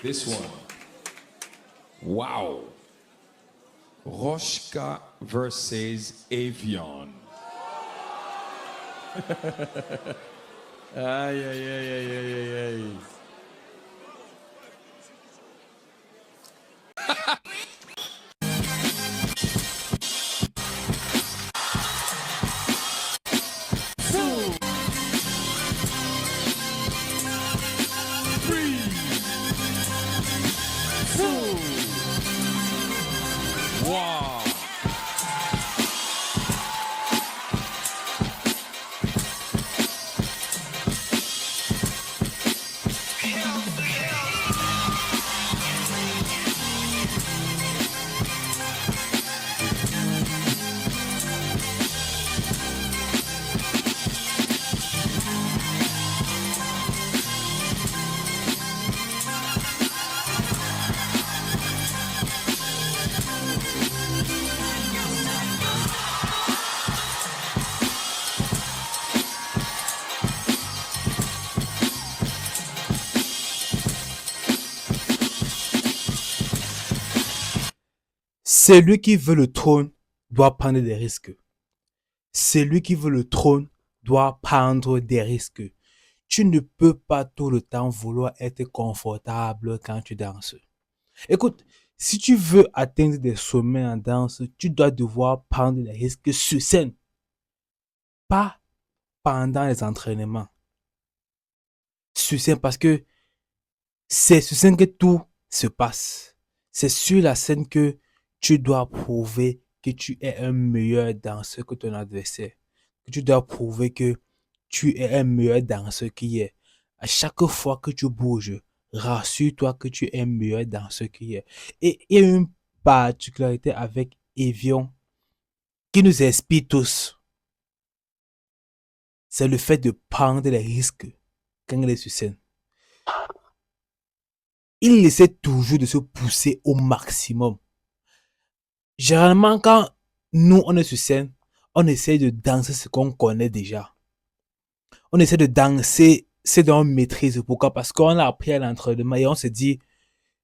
This one. Wow. Roshka versus Avion. Aïe, aïe, aïe, aïe, aïe, aïe. Wow. Celui qui veut le trône doit prendre des risques. Celui qui veut le trône doit prendre des risques. Tu ne peux pas tout le temps vouloir être confortable quand tu danses. Écoute, si tu veux atteindre des sommets en danse, tu dois devoir prendre des risques sur scène, pas pendant les entraînements. Sur scène, parce que c'est sur scène que tout se passe. C'est sur la scène que tu dois prouver que tu es un meilleur danseur que ton adversaire. Que tu dois prouver que tu es un meilleur danseur qui est. À chaque fois que tu bouges, rassure-toi que tu es un meilleur danseur qui est. Et il y a une particularité avec Evian qui nous inspire tous. C'est le fait de prendre les risques quand il est sur scène. Il essaie toujours de se pousser au maximum. Généralement, quand nous, on est sur scène, on essaie de danser ce qu'on connaît déjà. On essaie de danser ce dont on maîtrise. Pourquoi? Parce qu'on a appris à l'entraînement et on se dit,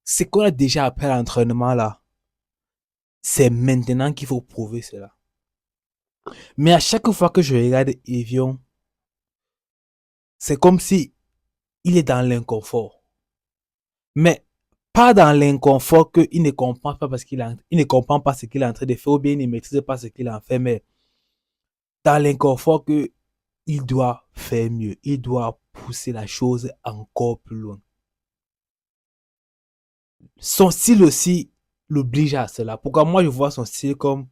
ce qu'on a déjà appris à l'entraînement là, c'est maintenant qu'il faut prouver cela. Mais à chaque fois que je regarde Evian, c'est comme si il est dans l'inconfort. Mais pas dans l'inconfort qu'il ne comprend pas il ne comprend pas ce qu'il est en train de faire ou bien il ne maîtrise pas ce qu'il en fait, mais dans l'inconfort que il doit faire mieux, il doit pousser la chose encore plus loin. Son style aussi l'oblige à cela. Pourquoi moi je vois son style comme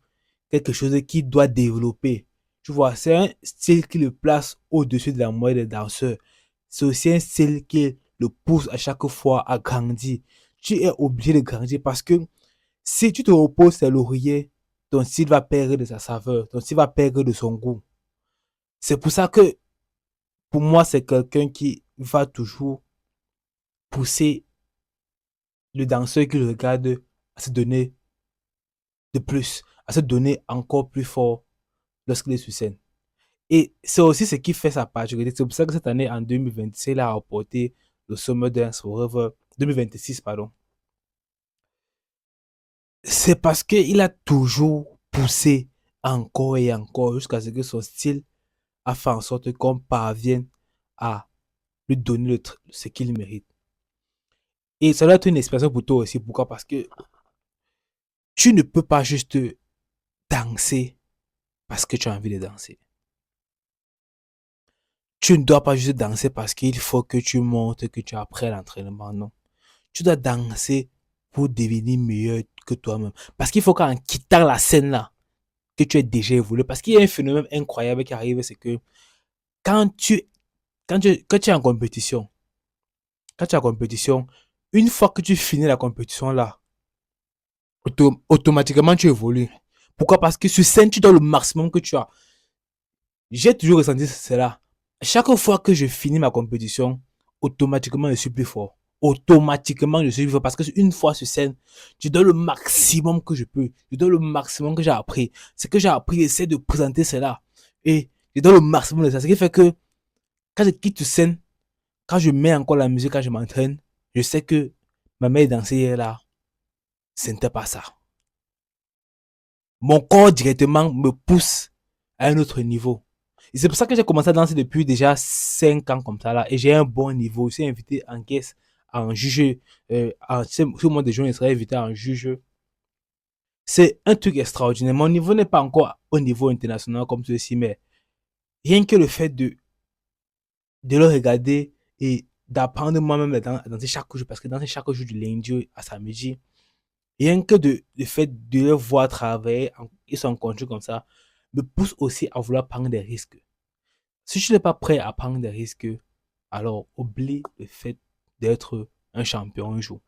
quelque chose qu'il doit développer. Tu vois, c'est un style qui le place au-dessus de la moyenne des danseurs. C'est aussi un style qui le pousse à chaque fois à grandir. Tu es obligé de grandir parce que si tu te reposes sur lauriers, ton style va perdre de sa saveur, ton style va perdre de son goût. C'est pour ça que, pour moi, c'est quelqu'un qui va toujours pousser le danseur qui le regarde à se donner de plus, à se donner encore plus fort lorsqu'il est sur scène. Et c'est aussi ce qui fait sa particularité. C'est pour ça que cette année, en 2026, il a remporté le Summer Dance Forever, 2026, pardon. C'est parce qu'il a toujours poussé encore et encore jusqu'à ce que son style a fait en sorte qu'on parvienne à lui donner ce qu'il mérite. Et ça doit être une expérience pour toi aussi. Pourquoi? Parce que tu ne peux pas juste danser parce que tu as envie de danser. Tu ne dois pas juste danser parce qu'il faut que tu montres que tu as appris l'entraînement. Non. Tu dois danser pour devenir meilleur que toi-même. Parce qu'il faut qu'en quittant la scène là, que tu aies déjà évolué. Parce qu'il y a un phénomène incroyable qui arrive, c'est que quand quand tu es en compétition, une fois que tu finis la compétition là, automatiquement tu évolues. Pourquoi? Parce que sur scène, tu donnes le maximum que tu as. J'ai toujours ressenti cela. Chaque fois que je finis ma compétition, automatiquement je suis plus fort. Automatiquement je suis plus fort parce que une fois sur scène, je donne le maximum que je peux. Je donne le maximum que j'ai appris. Ce que j'ai appris, j'essaie de présenter cela. Et je donne le maximum de ça. Ce qui fait que quand je quitte scène, quand je mets encore la musique, quand je m'entraîne, je sais que ma mère dansait hier là, ce n'était pas ça. Mon corps directement me pousse à un autre niveau. Et c'est pour ça que j'ai commencé à danser depuis déjà 5 ans comme ça là. Et j'ai un bon niveau. Je suis invité en caisse, en juge. Sur le monde des jeunes, je serai invité en juge. C'est un truc extraordinaire. Mon niveau n'est pas encore au niveau international comme ceci, mais rien que le fait de le regarder et d'apprendre moi-même à danser chaque jour, parce que danser chaque jour du lundi à samedi, rien que le fait de les voir travailler, ils sont conçus comme ça, me pousse aussi à vouloir prendre des risques. Si tu n'es pas prêt à prendre des risques, alors oublie le fait d'être un champion un jour.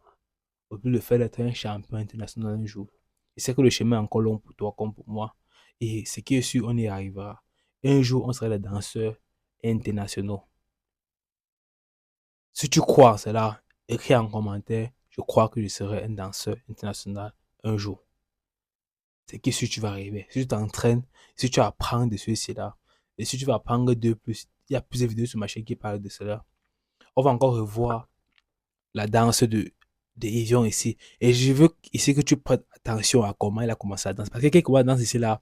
Oublie le fait d'être un champion international un jour. Et c'est que le chemin est encore long pour toi comme pour moi. Et ce qui est sûr, on y arrivera. Un jour, on sera des danseurs internationaux. Si tu crois en cela, écris en commentaire, je crois que je serai un danseur international un jour. C'est que si tu vas arriver, si tu t'entraînes, si tu apprends de ceci là, et si tu vas apprendre de plus, il y a plusieurs vidéos sur ma chaîne qui parlent de cela. On va encore revoir la danse de Evian ici. Et je veux ici que tu prêtes attention à comment il a commencé à danser. Parce que quelqu'un danse ici là,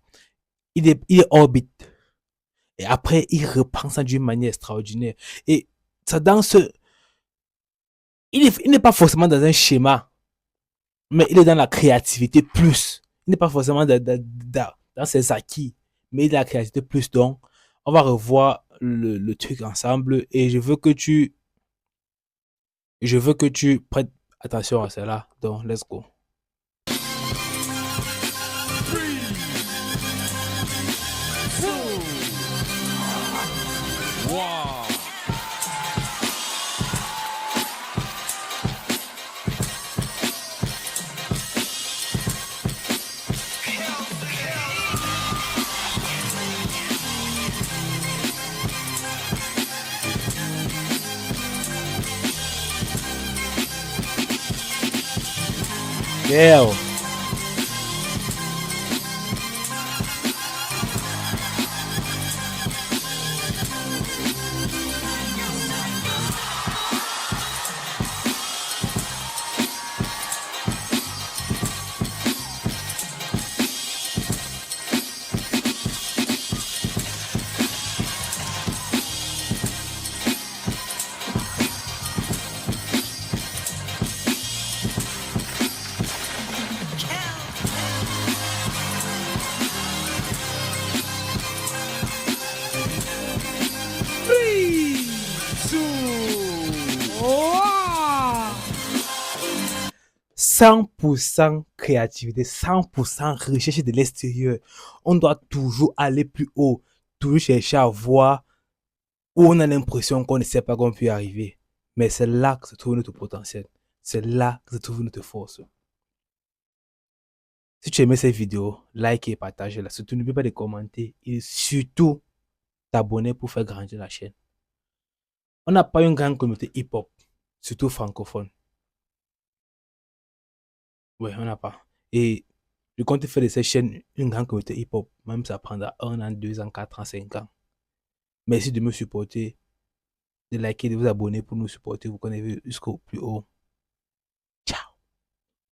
il est orbite. Et après, il reprend ça d'une manière extraordinaire. Et sa danse, il n'est pas forcément dans un schéma, mais il est dans la créativité plus. Il n'est pas forcément dans ses acquis, mais il est dans la créativité plus. Donc, on va revoir le truc ensemble et je veux que tu prêtes attention à cela. Donc, let's go. Wow. Yeah. Wow! 100% créativité, 100% recherche de l'extérieur. On doit toujours aller plus haut, toujours chercher à voir où on a l'impression qu'on ne sait pas qu'on peut y arriver. Mais c'est là que se trouve notre potentiel. C'est là que se trouve notre force. Si tu aimais cette vidéo, like et partage-la. Surtout, n'oublie pas de commenter et surtout t'abonner pour faire grandir la chaîne. On n'a pas une grande communauté hip-hop, surtout francophone. Ouais, on n'a pas. Et je compte faire de cette chaîne une grande communauté hip-hop. Même ça prendra 1 an, 2 ans, 4 ans, 5 ans. Merci de me supporter, de liker, de vous abonner pour nous supporter. Vous connaissez jusqu'au plus haut.